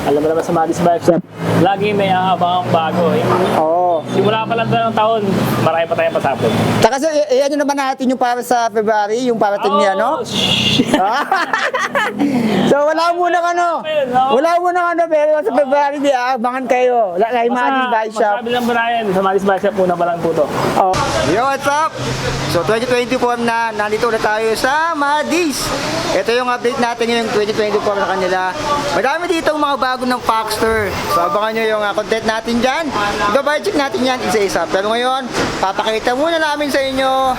alam mo naman sa Madis Bike Shop, lagi may aabangang bago. Oo. Simula pa lang ng taon, marami pa tayong pasapon. Tsaka so, ano naman natin yung para sa February, yung parating niya, no? So wala muna wala muna pero sa February di abangan kayo. Kay Madis Bike Shop. Masabi lang Brian, sa Madis Bike Shop, una pa lang po to. Oh. Yo, what's up? So 2024 na, nandito ulit tayo sa Madis. Ito yung update natin ngayong 2024 na kanila. Madami dito mga bago ng Paxter. So abangan nyo yung content natin dyan. Ibabay-check natin yan isa-isa. Pero ngayon, papakita muna namin sa inyo,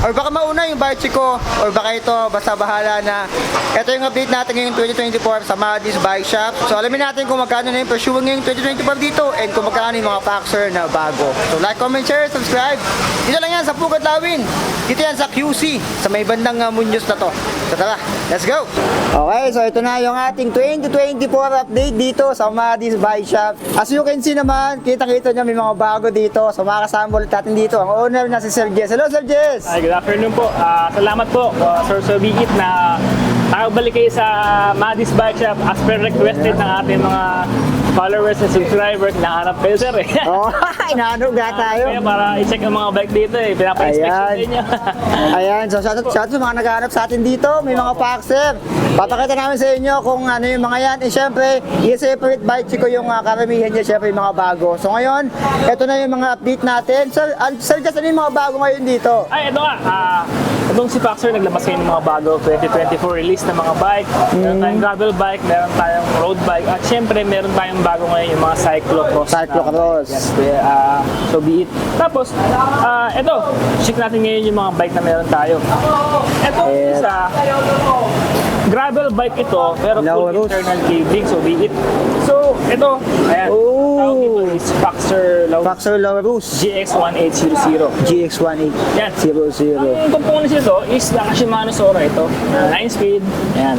or baka mauna yung bike check ko, or baka ito, basta bahala na. Ito yung update natin ngayong 2024 sa Madis Bike Shop. So alamin natin kung magkano na yung pursuing ngayong 2024 dito, and kung magkano yung mga Paxter na bago. So like, comment, share, subscribe. Dito lang yan sa Pugat Lawin. Dito yan sa QC, sa may bandang Muñoz na to. So tara, let's go! Okay, so ito na yung ating 2024 update dito sa Madis Bike Shop. As you can see naman, kita-kita nyo may mga bago dito. So makakasama ulit natin dito ang owner na si Sir Jess. Hello, Sir Jess! Ay, good afternoon po. Salamat po, Sir Sobiit, na nakabalik kayo sa Madis Bike Shop as per requested ng ating mga followers and subscribers. Nahanap kayo, sir, eh. Oh, inaanong na tayo. Kaya para i-check ang mga bike dito, eh. Pinapa-inspection Ayan. sa inyo. Ayan, so shout out sa mga naghahanap sa atin dito. May mga Paxter. Papakita namin sa inyo kung ano yung mga yan. And syempre, i-separate bike ko yung karamihan niya, syempre yung mga bago. So ngayon, ito na yung mga update natin. Sir, just ano yung mga bago ngayon dito? Ay, ito nga. Itong si Paxter, naglabas kayo ng mga bago 2024 release na mga bike. Meron tayong gravel bike, meron tayong road bike, at syempre meron tayong bago ngayon yung mga cyclocross. Cyclocross. Yes, so be it. Tapos, ito, check natin ngayon yung mga bike na meron tayo. Ito, isa, gravel bike ito, pero full Laurus. internal cabling, so be it. So, ito, ayan. Oh. Tawag ito is Paxter Laurus Paxter Laurus GX1800. GX1800. Yan. Ang Yan. components nito is the Shimano Sora ito. 9-speed. Ayan.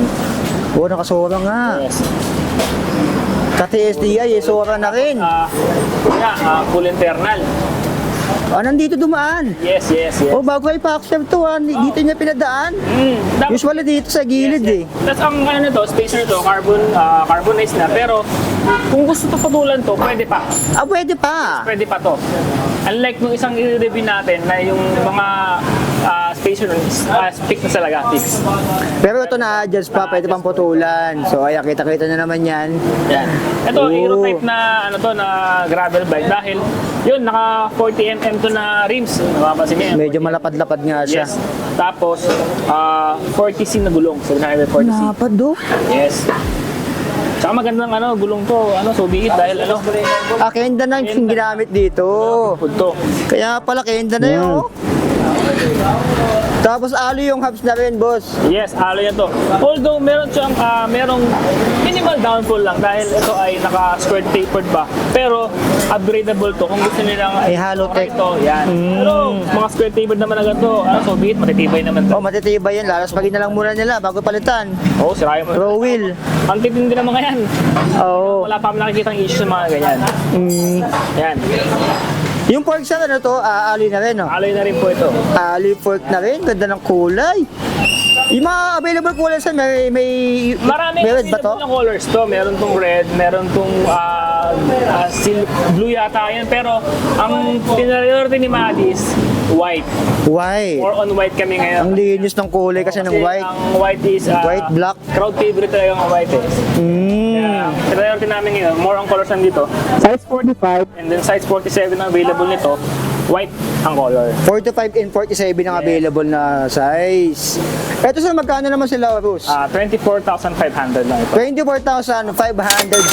Oh, nakasora nga. Yes. Kati SDI, Sora na rin. Full internal. Nandito dumaan. Yes. Oh, bago ay Paxter to, dito niya pinadaan. Usually dito sa gilid eh. Tapos ang ano nito, spacer nito, carbonized na. Pero kung gusto to patulan to, pwede pa. Pwede pa. Pwede pa to. Unlike nung isang i-review natin na yung mga spacer nun, stick na talaga, fix. Pero ito na-adjust pa, pwede pang putulan. So, ayan, kita-kita na naman yan. Yan. Ito, Oh. Aero type na ano to, na gravel bike dahil yun, naka 40mm to na rims. Napapansin niyo. Medyo malapad-lapad nga siya. Yes. Tapos 40C na gulong, 740C. Napad do. Yes. Tsaka magandang gulong to, so be it dahil Kenda na yung ginamit dito. food to. Kaya pala kenda na yun. Tapos alloy yung hubs na rin, boss. Yes, alloy yan to. Although meron siyang merong minimal downfall lang dahil ito ay naka-squared tapered ba. Pero upgradable to kung gusto nilang Ay, Halotech. ito, yan. Pero mga squared tapered naman na ganito, so be it, matitibay naman to. Oh, matitibay yan. Lalaspagin na lang muna nila bago palitan. Oo, sirayan mo. Pro wheel. Ang titindi ng mga yan. Oo. Wala pa kami nakikita ang issue sa mga ganyan. Yan. Yung fork sa to, alloy na rin, no? Alloy na rin po ito. Alloy fork na rin. Ganda ng kulay. Yung mga available kulay sa may Maraming red ba to? available na colors to. Meron tong red, meron tong blue yata yan. Pero ang priority ni Madis, white. White. More on white kami ngayon. Ang linis ng kulay kasi ng white. Ang white is White, black. crowd favorite talaga ang white eh. Kaya, priority namin ngayon, more on colors nandito. Size 45 and then size 47 ang available nito. White ang color. 45 and 47 ang available na size. Ito sa magkano naman sila, Rus? 24,500 lang ito. 24,500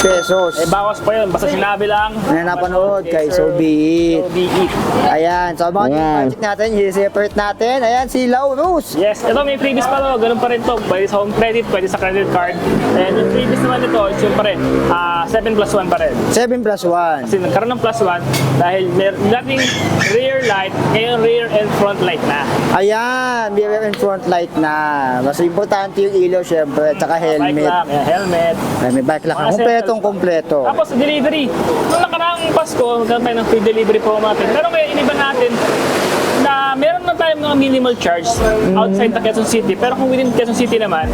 pesos. Bawas pa yun. Basta sinabi lang. Na napanood kay So Be It. So be it. Ayan, so mga project natin, i-separate natin. Ayan, si Laurus. Yes, ito may freebies pa to. Ganun pa rin to. Pwede sa home credit, pwede sa credit card. And yung freebies naman ito, is yun pa rin. 7+1 pa rin. 7+1. Kasi nagkaroon ng +1 dahil dating rear light, ngayon rear and front light na. Ayan, mirror and front light na. Mas importante yung ilaw syempre, at saka Bike helmet. lock, helmet. Ay, may bike lock. Mga Kompletong kompleto. Tapos delivery. Nung nakaraang Pasko, magkaroon tayo ng free delivery po natin. Pero ngayon, iniba natin na meron na tayong mga minimal charge outside the Quezon City. Pero kung within Quezon City naman,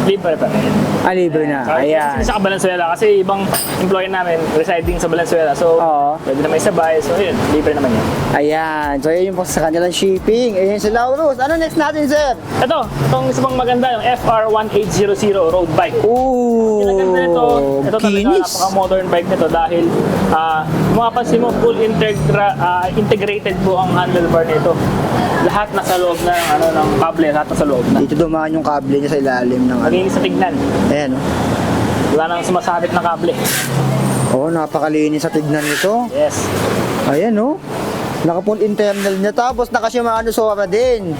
libre pa rin. Libre na. Ayan. Sa Valenzuela kasi ibang employee namin residing sa Valenzuela. So, Oo. pwede na may sabay. So, yun, libre naman yun. Ayan. So, yun yung po sa kanilang shipping. Ayan si Laurus. Ano next natin, sir? Itong isa pang maganda, yung FR1800 road bike. Ooh. Yung maganda nito, ito talaga Kinis. napaka-modern bike nito dahil mapapansin mo full integrated po ang handlebar nito. Lahat nasa loob ng kable, lahat nasa loob na. Dito dumaan yung kable niya sa ilalim ng ano. Malinis sa tignan. Ayan, oh. Wala nang sumasabit na kable. Oo, napakalinis sa tignan nito. Yes. Ayan, oh. Naka-full internal niya. Tapos naka-Shimano Sora din.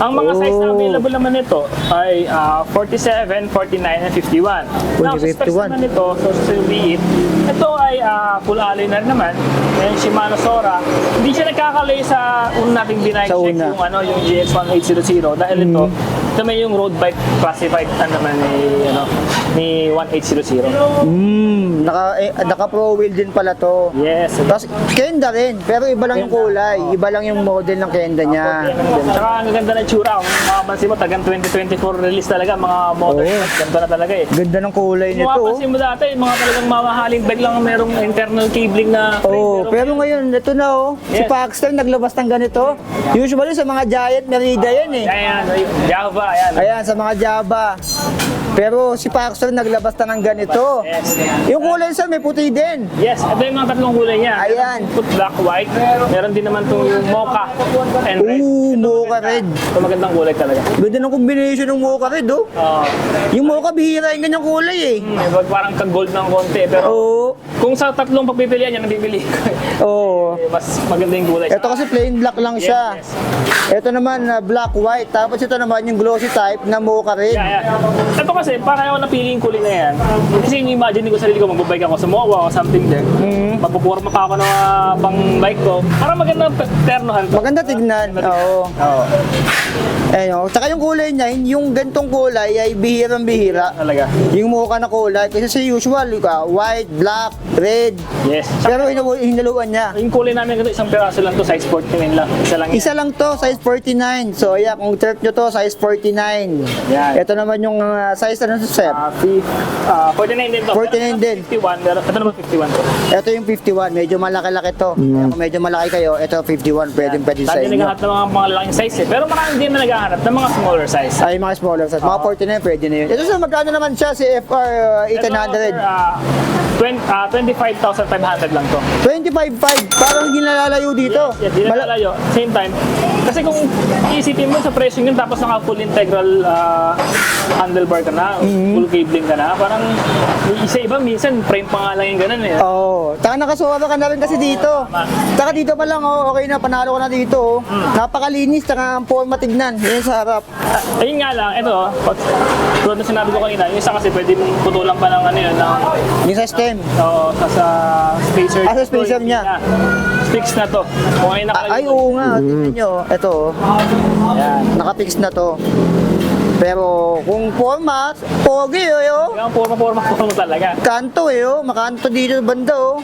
Ang mga size na Oh. available naman nito ay 47, 49, and 51. Now, sa specs 51. naman nito, so sa V8, ito ay full alloy na rin naman. Yan, Shimano Sora. Hindi siya nagkakalay sa una nating binike Sa check una. yung GX1800 dahil ito may yung road bike classified naman ni 1800. Naka pro wheel din pala to. Yes. Tapos Kenda rin, pero iba lang yung kulay. Iba lang yung model ng Kenda niya. Tsaka ang ganda ng tsura. Kung makapansin mo, tagang 2024 release talaga, mga modern Oo. bike. Ganda na talaga eh. Ganda ng kulay Kung nito. oh. mapapansin mo dati, mga talagang mamahaling bike lang ang merong internal cabling na frame. Oh, pero ngayon, ito na oh. Si Yes. Paxton naglabas ng ganito. Usually sa mga Giant Merida yan eh. Ayan, Java, ayan. Ayan, sa mga Java. Pero si Paxton naglabas na ng ganito. Yes. Yung kulay sa may puti din. Yes, ito yung mga tatlong kulay niya. Ayan. Put black, white. Meron din naman itong mocha and red. Ooh, Ito mocha maganda. red. Ito magandang kulay talaga. Ganda ng combination ng Mocha Red oh. Yung Mocha bihira yung ganyang kulay eh. Parang kag-gold ng konti. Pero Oo. kung sa tatlong pagpipilian yan, nabibili ko. Oo. Mas maganda yung kulay. Ito kasi plain black lang siya. Yes, Ito naman black white. Tapos ito naman yung glossy type na Mocha Red. Yeah, yeah. Ito kasi, parang ako napili yung kulay na yan. Kasi imagine ko sarili ko, magbabike ako sa MOA o something there. Magpuporma pa ako ng pang bike ko. Parang magandang ternohan to. Maganda tignan. Oo. Oo. Ayun. Tsaka yung kulay niya, yung gantong kulay ay bihirang-bihira. Talaga. Yung Mocha na kulay. Kasi sa usual, white, black, red. Yes. Pero hinaluan niya. Yung kulay namin ganito, isang piraso lang to, size 49 lang. Isa lang yan. Isa lang to, size 49. So, ayan, kung trip nyo to, size 49. Yan. Ito naman yung size ano sir? 49 din to. 49 din. 51, pero ito naman 51 to. Ito yung 51, medyo malaki-laki to. Kung medyo malaki kayo, ito 51, pwede sa Dati inyo. naghahanap ng mga lalaking size eh. Pero marami din na naghahanap ng mga smaller size. Ay, mga smaller size. Mga 49, pwede na yun. Ito sa magkano naman siya, si FR 800? 25,500 lang to. 25.5, parang hindi nalalayo dito. Yes, di na lalayo. Same time. Kasi kung iisipin mo sa presyo yun, tapos naka full integral handlebar ka na, full cabling ka na, parang isa-iba minsan frame pa nga lang yung ganun eh. Oo. Taka nakasuha ka na rin kasi dito. Taka dito pa lang, oh, okay na, panalo ka na dito. Oh. Napakalinis, taka ang forma tignan. Yan sa harap. Ayun nga lang, ito, tulad na sinabi ko kanina, yung isa kasi pwede mong putulan pa ng ano yun, ng Yung sa stem. sa spacer. Sa spacer niya. Fix na to. Kung ay nakalagay. Ay, oo nga. Tignan nyo. Ito, oh. Yan. Nakapix na to. Pero kung forma, pogi oh. Yung forma talaga. Kanto oh. Makanto dito banda oh.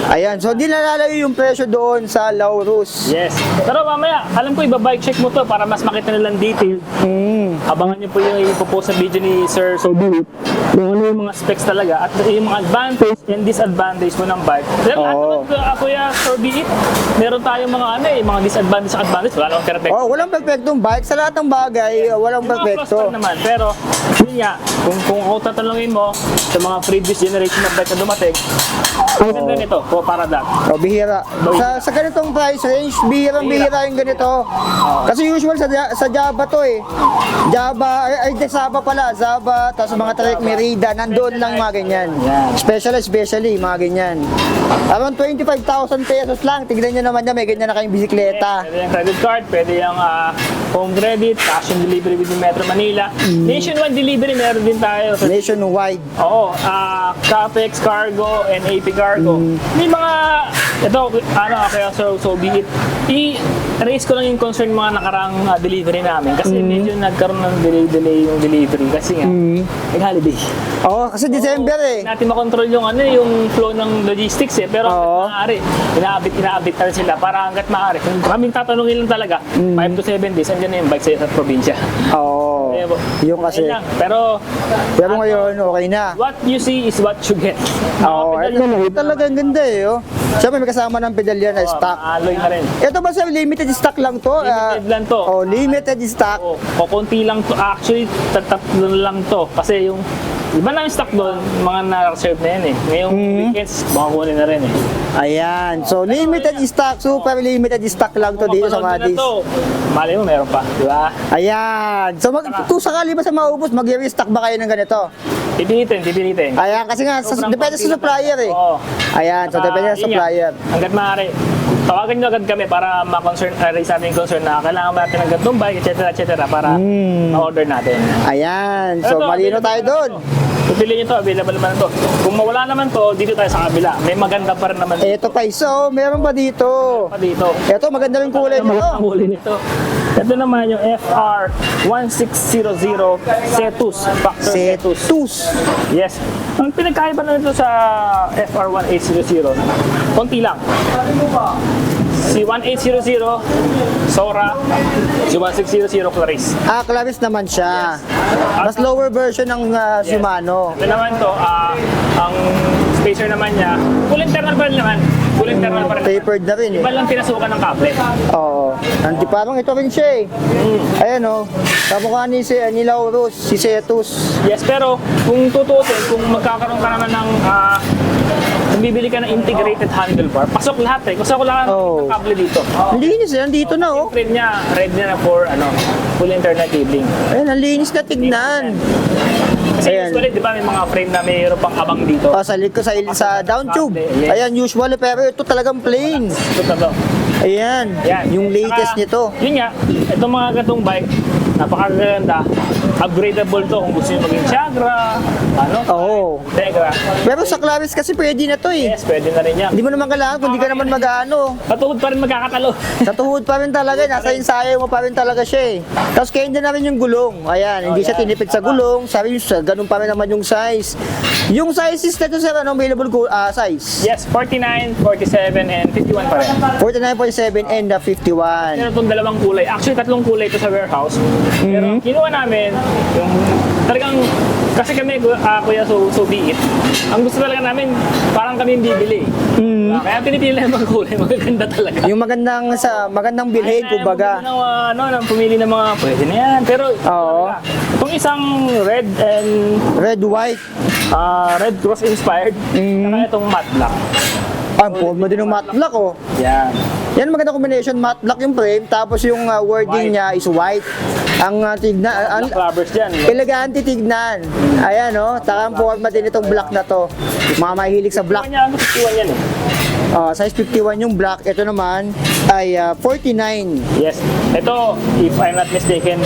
Ayan, so di nalalayo yung presyo doon sa Laurus. Yes. Pero mamaya, alam ko iba-bike check mo to para mas makita nilang detail. Abangan niyo po yung ipopost sa video ni Sir Sobi. Kung ano yung mga specs talaga at yung mga advantage and disadvantage mo ng bike. Dahil Oo. Kuya Sir Biit, meron tayong mga mga disadvantage sa advantage. Wala namang perfect. Oh, walang perfectong bike. Sa lahat ng bagay, walang Yung mga plus perfecto. lang naman. Pero, yun nga, kung ako tatanungin mo sa mga previous generation ng bike na dumating, ang ganda nito, para that. Oh, bihira. Sa ganitong price range, bihirang-bihira yung ganito. Kasi usual sa Java to eh. Java, ay Zaba pala, Zaba, tapos mga Trek Merida, nandoon lang mga ganyan. Especially, mga ganyan. Around 25,000 pesos lang, tignan nyo naman niya, may ganyan na kayong bisikleta. Pwede yung credit card, pwede yung home credit, cash on delivery within Metro Manila. Nationwide delivery, meron din tayo. Nationwide. Oo, Capex, Cargo, and AP Cargo. May mga, ito, kaya so be it. raise ko lang yung concern mga nakarang delivery namin kasi medyo nagkaroon ng delay yung delivery kasi nga nag-holiday. Oo, kasi December eh. Hindi natin makontrol yung yung flow ng logistics eh, pero Oo. hanggat maaari, inaabit na rin sila para hanggat maaari. Kung kaming tatanungin lang talaga, 5 to 7 days, andyan na yung bike sa probinsya. Oo. Eh, Yung kasi. ayun lang. Pero Ngayon, okay na. what you see is what you get. Oo, ito talagang ganda eh. Oh. Siyempre may kasama ng pedal yan na stock. Alloy na rin. Ito ba sa limited stock lang to? Limited lang to. Oh, limited stock. O konti lang to. Actually, tatlo lang to. Kasi yung iba na yung stock doon, mga na-reserve na yan eh. Ngayong weekends, baka kunin na rin eh. Ayan. So, limited stock. Super limited stock lang to dito sa Mapanood Madis. nila to. Malay mo, meron pa. Di ba? Ayan. So, kung sakali ba sa maubos, mag-restock ba kayo ng ganito? Pipilitin. Ayan, kasi nga, depende sa supplier eh. Oo. Ayan, so depende sa Yun yan. supplier. Hanggat maaari. Tawagan nyo agad kami para raise natin yung concern na kailangan ba natin ng gantong bike, etc. para ma-order natin. Ayan, so Ito, malino tayo doon. Pipili nyo to, available naman to. Kung mawala naman to, dito tayo sa kabila. May maganda pa rin naman Ito pa iso, meron pa dito. pa dito. Ito, maganda rin kulay Ang nito. huli nito. Ito naman yung FR1600 Cetus. Factor Cetus. Setus. Yes. Ang pinagkaiba na nito sa FR1800, konti lang. Si 1800, Sora, si 1600, Clarice. Ah, Clavis naman siya. Mas lower version ng Shimano. Ito naman to, ang spacer naman niya, full internal pa rin naman. Full internal pa rin. Tapered na rin eh. Iba lang pinasukan ng kable. Oo. Parang ito rin siya eh. Ayan o. Kamukha ni Laurus, si Setus. Yes, pero kung tutusin, kung magkakaroon ka naman ng kung bibili ka ng integrated handlebar, pasok lahat eh. Kasi ako lang Oh. ng kable dito. Ang linis eh, nandito na oh. Red niya na for full internal cabling. Ayan, ang linis na tignan. Kasi Ayan. usually, di ba, may mga frame na mayroon pang abang dito. Sa likod, sa down tube. Yes. Ayan, usually, pero ito talagang plain. Ito na to. Ayan, Yan. yung latest Saka, nito. Yun nga, itong mga gatong bike, napakaganda. Upgradable to kung gusto nyo maging Chagra, Oo. Tegra. Pero sa Clavis kasi pwede na to eh. Yes, pwede na rin yan. Hindi mo naman kailangan kung di ka naman mag-ano. Patuhod pa rin magkakatalo. Sa tuhod pa rin talaga, nasa ensayo mo pa rin talaga siya eh. Tapos kaya na rin yung gulong. Ayan, hindi siya tinipid sa gulong. Sabi nyo, ganun pa rin naman yung size. Yung sizes na ito sir, available size? Yes, 49, 47, and 51 pa rin. 49.7 and 51. Meron itong dalawang kulay. Actually, tatlong kulay ito sa warehouse. Pero kinuha namin yung talagang, kasi kami, kuya, so be it. Ang gusto talaga namin, parang kami yung bibili. Kaya pinipili namin mga kulay, magaganda talaga. Yung magandang bilhin, kumbaga. Nang pumili ng mga, pwede na yan. Pero, Oo. itong isang red and Red, white. Red Cross inspired, saka itong matte black. Ang forma din ng matte black oh. Yan. Yan magandang combination, matte black yung frame, tapos yung wording niya is white. Ang tignan, ang Black rubbers dyan. elegante tignan. Ayan oh, taka ang forma din itong black na to. Mga mahilig sa black. Kanya, ano, 51 yan eh. Size 51 yung black. Ito naman ay 49. Yes. Ito, if I'm not mistaken,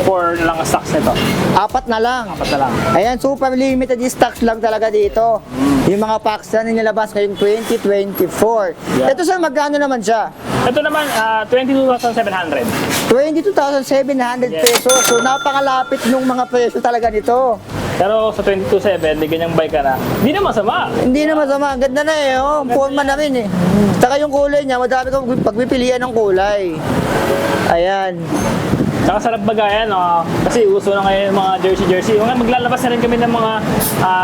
4 lang ang stocks nito. Apat na lang. Apat na lang. Ayan, super limited stocks lang talaga dito. Yung mga packs na nilabas ngayong 2024. Yeah. Ito sir, magkano naman siya? Ito naman, 22,700. 22,700 Yes. pesos. So napakalapit nung mga presyo talaga nito. Pero sa 22,700, may ganyang bike ka na. Hindi na masama. Hindi na masama. Ang ganda na eh. Oh. Forma na rin eh. Saka yung kulay niya, madami kang pagpipilian ng kulay. Ayan. Saka sarap bagayan, kasi uso na ngayon yung mga jersey. Yung maglalabas na rin kami ng mga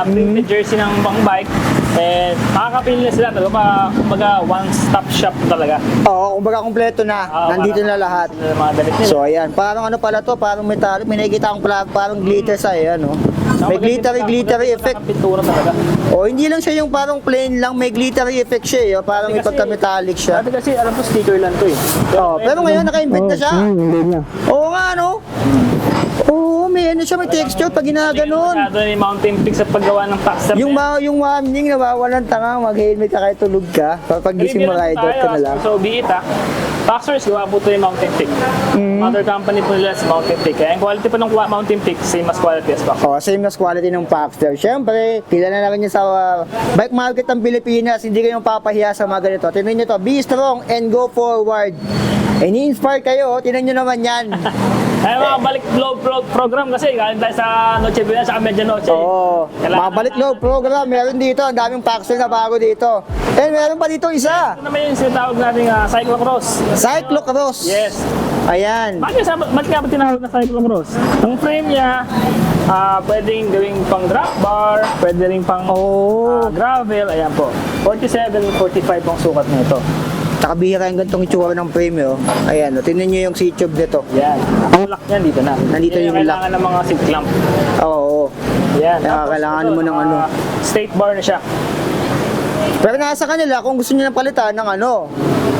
printed jersey ng pang bike. And makakapili na sila. Kumbaga, one-stop shop talaga. Oo, kumbaga kompleto na. Nandito na lahat. Sila ng mga damit nila. So ayan, parang ano pala to, parang metallic. May nakikita akong parang glitter sa ayan, no? May glittery effect. Ang pintura talaga. O hindi lang siya yung parang plain lang, may glittery effect siya, eh. O, parang may Kasi- pagka-metallic siya. Dati kasi, alam ko, sticker lang to eh. Oh, pero ngayon naka-invent na siya. Oo nga, no? Oo, may ano siya, may texture pag ginaganon. Masyado na yung mountain peak sa paggawa ng packstep. Yung warning, nawawalan tanga, mag-helmet ka kahit tulog ka. Pag gising mo rider ka na lang. So, be it Paxers, gawa po ito yung Mountain Peak. Mother company po nila is Mountain Peak. Kaya ang quality po ng Mountain Peak, same as quality as Paxers. Oh, same as quality ng Paxter. Siyempre, kilala na rin niya sa bike market ng Pilipinas. Hindi kayo papahiya sa mga ganito. Tingnan niyo to, be strong and go forward. Ini-inspire kayo, tinan nyo naman yan. Ay, mga balik loob program kasi galing tayo sa Noche Buena sa Medianoche. Oo. Mga balik loob program, meron dito. Ang daming Paxter na bago dito. And meron pa dito isa. Ito naman yung sinatawag nating cyclocross. Cyclocross. Yes. Ayan. Bakit nga ba tinawag na cyclocross? Ang frame niya, pwedeng gawing pang drop bar, pwede rin pang gravel. Ayan po. 47, 45 ang sukat nito. Tsaka bihira yung gantong itsura ng frame, oh. Ayan, oh. Tingnan nyo yung seat tube nito. Yan. Ang lock niyan dito na. Nandito Yan yung lock. kailangan ng mga seat clamp. Oo. Yan. Kaya Tapos kailangan ito, mo ng ano. Straight bar na siya. Pero nasa kanila, kung gusto nyo ng palitan ng ano,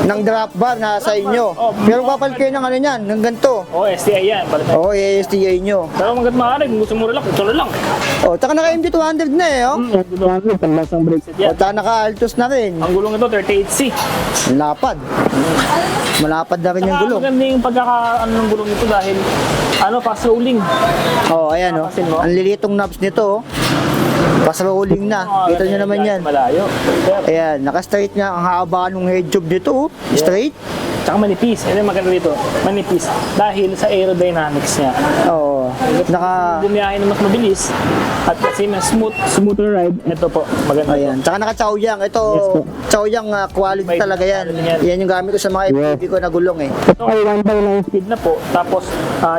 ng drop bar, nasa inyo. Pero papalit kayo ng ano yan, ng ganito. STI yan. Oo, ASTA nyo. Pero hanggat maaari, kung gusto mo relax, ito na lang. Oh, tsaka naka MT200 na eh, oh. Dito natin, panlasang brake set O, yan. tsaka naka Altos na rin. Ang gulong ito, 38C. Lapad. Malapad na rin yung Saka gulong. maganda yung pagkakaano ng gulong nito dahil fast rolling. Oh, ayan, oh. Papasin mo. Ang lilitong knobs nito, oh. Pas rolling na. Kita nyo naman yan. Malayo. Pero, Ayan, naka-straight nga ang haba ng head tube dito, oh. Straight. tsaka manipis. Ito yung maganda dito. Manipis. Dahil sa aerodynamics niya. Oo. Naka, Bumiyahe na mas mabilis. At kasi mas smoother ride. Ito po. Maganda ayan. Tsaka naka-chowyang. Ito, Yes po. chowyang quality May talaga yan. quality yan. Yan yung gamit ko sa mga FPV ko na gulong eh. Ito ay 1/9 speed na po. Tapos,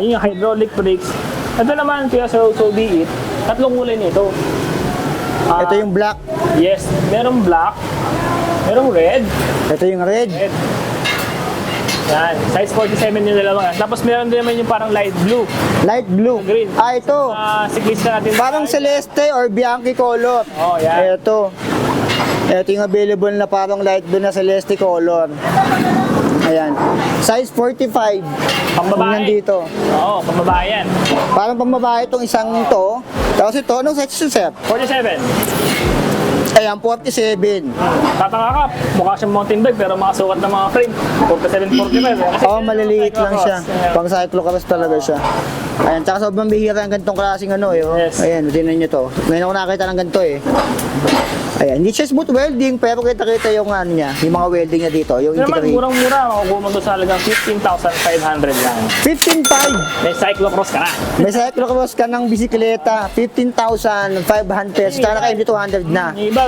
yun yung hydraulic brakes. Ito naman, kaya so be it. Tatlong kulay nito. Ito yung black. Yes, merong black, merong red, Ito yung red. red. Yan, size 47 yung dalawa. Tapos meron din naman yung parang light blue. Light blue. Green. Ah, ito. Siklista natin. Parang Celeste or Bianchi color. Oh, yan. Ito. Ito yung available na parang light blue na Celeste color. Ayan. Size 45. Pambabae. Yung nandito. Oo, pambabae yan. Parang pambabae itong isang to. Tapos ito, anong size ito, sir? 47. Ayan, 47. Tatanga ka, mukha siyang mountain bike pero makasukat ng mga frame. 47, 45. Kasi Oo, maliliit lang siya. Ayan. Pang cyclocross talaga siya. Ayan, tsaka sobrang bihira ang ganitong klaseng ano eh. Oh. Yes. Ayan, tingnan nyo to. Ngayon ako nakakita ng ganito eh. Ayan, hindi siya smooth welding pero kita-kita yung ano niya, yung mga welding niya dito, yung Ito naman, integrate. murang-mura. Makukuha mo doon sa halagang 15,500 lang. 15,500. May cyclocross ka na. May cyclocross ka ng bisikleta, 15,500 pesos. Tsaka naka MT200 na. Yung iba,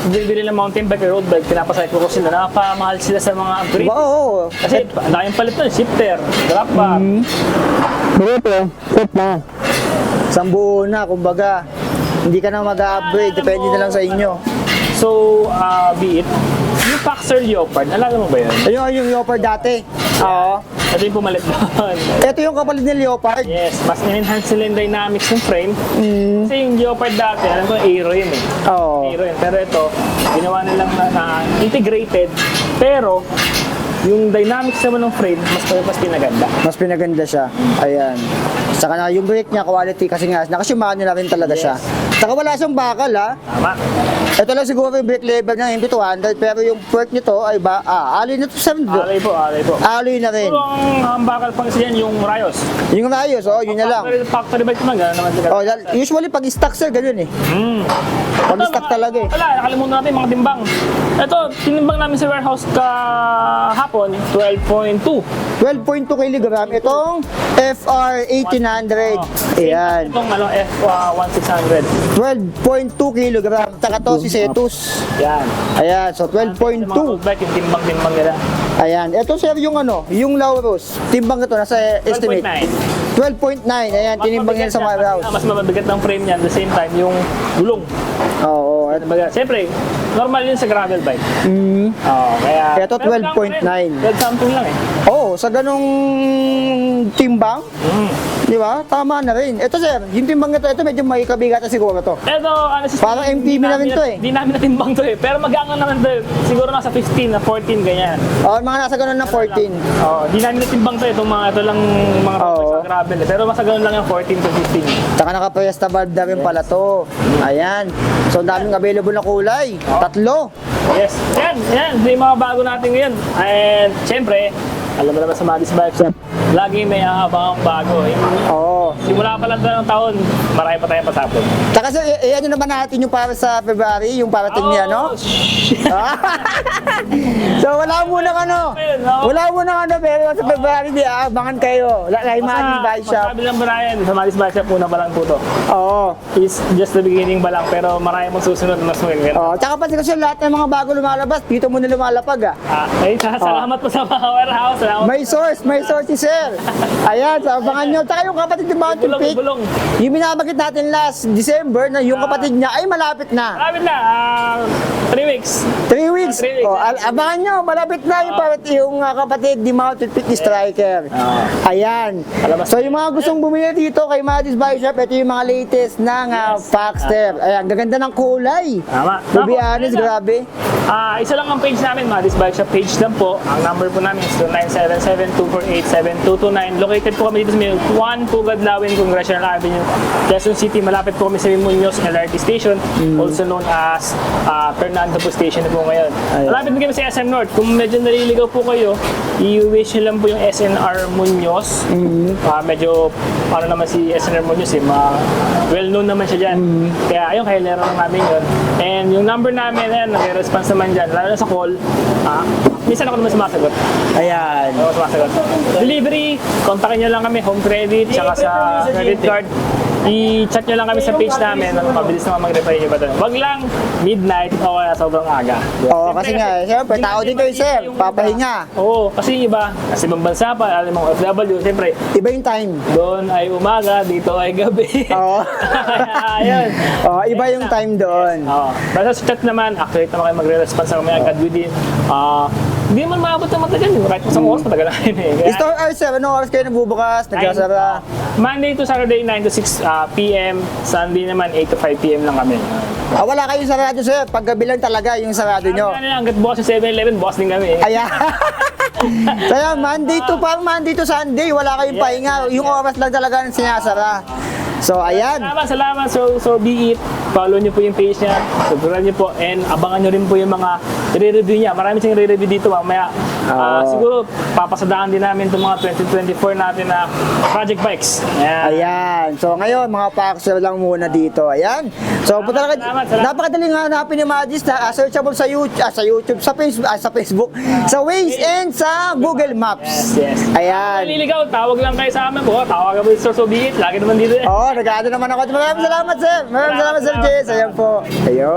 bibili ng mountain bike or road bike, pinapacyclocross sila. Napamahal sila sa mga upgrade. Diba? Oo. Kasi ang daming palit nun, shifter, drop bar. Dito, set na. Isang buo na, kumbaga. Hindi ka na mag-upgrade, depende na lang sa inyo. So, be it. Yung Paxter Leopard, nalaga mo ba yun? Ayun yung Leopard dati. Oo. Ito yung pumalit doon. Ito yung kapalit ni Leopard. Yes, mas in-enhance nila yung dynamics ng frame. Kasi yung Leopard dati, alam ko, aero yun eh. Oo. Aero yun. Pero ito, ginawa nilang na integrated. Pero, yung dynamics naman ng frame, mas pinaganda. Mas pinaganda siya. Ayan. Saka na yung brake niya, quality kasi nga, nakasimahan na rin talaga Yes. siya. Saka wala siyang bakal ha. Tama. Ito lang siguro yung brake level ng MT200 pero yung fork nito ay alloy na to sa Alay po, alay po. alloy na rin. Pero ang bakal pang isa yan, yung Rayos. Yung Rayos, oh, yun na lang. Factory bike naman, gano'n naman sila. Oh, usually pag stock sir, ganun eh. Pag stock talaga eh. Wala, nakalimutan natin yung mga timbang. Ito, tinimbang namin sa warehouse kahapon, 12.2. 12.2 kg. Itong FR 1800. Ayan. Itong F1600. 12.2 kg. Tsaka to si Cetus. Yan. Ayan, so Yung mga 12.2. road bike, yung timbang nila. Ayan, ito sir yung ano, yung Laurus. Timbang ito, nasa estimate. 12.9. 12.9. Ayan, tinimbang yan sa warehouse. Mas mabigat ng frame niya at the same time, yung gulong. Oo. Siyempre, normal yun sa gravel bike. Oo, kaya... Ito, 12.9. 12 something lang eh. Oo, sa ganong timbang, di ba? Tama na rin. Ito sir, yung timbang ito medyo may kabigatan siguro to. Ito, ano si Parang MTV na rin to eh. Hindi namin natimbang to eh. Pero mag-aangan naman to eh. Siguro nasa 15 na 14 ganyan. Oo, mga nasa ganon na 14. Oo, di namin natimbang to eh. Ito lang mga Oo. sa gravel eh. Pero mas ganun lang yung 14 to 15. Tsaka naka-Fiesta valve na rin pala to. Ayan. So, ang daming available na kulay. Tatlo. Yes. Yan. Ito yung mga bago natin ngayon. And, syempre, alam mo naman sa Madis Bike Shop, lagi may aabangang bago. Oo. Simula pa lang ng taon, marami pa tayong pasabog. Tsaka so, ano naman natin yung para sa February, yung parating niya, no? So wala muna wala muna pero sa February di abangan kayo. Kay Manny's Bike Shop. Sabi lang Brian, sa Manny's Bike Shop, una pa lang po to. Oo. It's just the beginning pa lang, pero marami mong susunod na mas maganda. Oh, tsaka pa kasi lahat ng mga bago lumalabas, dito muna lumalapag Salamat po sa mga warehouse. Salamat. May source si Sir. Ayan, so abangan nyo. Tsaka yung kapatid ni Mountain Bulong, Peak, bulong. yung binabagit natin last December na yung kapatid niya ay malapit na. Malapit na, 3 weeks. 3 weeks. 3 weeks. Oh, abangan nyo, malapit na yung kapatid ni Mountain Peak Striker. Ayan. Palabas. So yung mga gustong bumili dito kay Manny's Bike Shop, ito yung mga latest ng Paxter. Ayan, gaganda ng kulay. Tama. To be Tapos, honest, ayun na. grabe. Isa lang ang page namin, Manny's Bike Shop page lang po. Ang number po namin is 0977-248-7229. Located po kami dito sa may 1 Pugad Lawin, Congressional Avenue, Quezon City. Malapit po kami sa Muñoz LRT Station, also known as Fernando po Station na po ngayon. Malapit din kami sa SM North. Kung medyo naliligaw po kayo, i-wish nyo lang po yung SNR Muñoz. Medyo, naman si SNR Muñoz, well-known naman siya dyan. Kaya ayun, kaya laro lang namin yun. And yung number namin, nag-response naman dyan, lalo na sa call, minsan ako naman sumasagot. Ayan. Ako sumasagot. Delivery, kontakin nyo lang kami, home credit, saka sa credit card. I-chat nyo lang kami sa page namin, mabilis naman mag-reply nyo ba doon. Wag lang midnight o kaya sobrang aga. Oo, kasi nga, siyempre, tao din kayo, Sir. Papahinga. Oo, kasi yung iba, kasi ibang bansa pa, alam mo, OFW, siyempre, Iba yung time. doon ay umaga, dito ay gabi. Oo. Ayun. Oo, iba yung time doon. Oo. Basta sa chat naman, accurate naman kayo magre-response kami agad within. Hindi naman maabot ng matagal. Kahit isang oras, matagal na yun eh. Kaya, Store hours, Sir. Anong oras kayo nagbubukas? Nagsasara? Monday to Saturday, 9 to 6 p.m. Sunday naman, 8 to 5 p.m. lang kami. Wala kayong sarado, Sir. Paggabi lang talaga yung sarado nyo. Ano lang, hanggat bukas yung 7-Eleven, bukas din kami. Ayan. Kaya Monday to Sunday, wala kayong pahinga. Yung oras lang talaga ang sinasara. So, ayan. Salamat. So be it. Follow nyo po yung page niya. Subscribe nyo po. And abangan nyo rin po yung mga i-review niya. Marami siyang i-review dito mamaya. Siguro, papasadaan din namin itong mga 2024 natin na project bikes. Ayan. So, ngayon, mga Paxter lang muna dito. Ayan. So, Salamat. napakadaling hanapin ni Magis na searchable sa YouTube, sa Facebook, sa Waze, and sa Google Maps. Yes. Ayan. Naliligaw, tawag lang kayo sa amin. Tawagan mo yung Source of Be It. Lagi naman dito. Oo, nag-aado naman ako. Maraming salamat, Sir. Maraming salamat, Sir Jess. Ayan po. Ayun.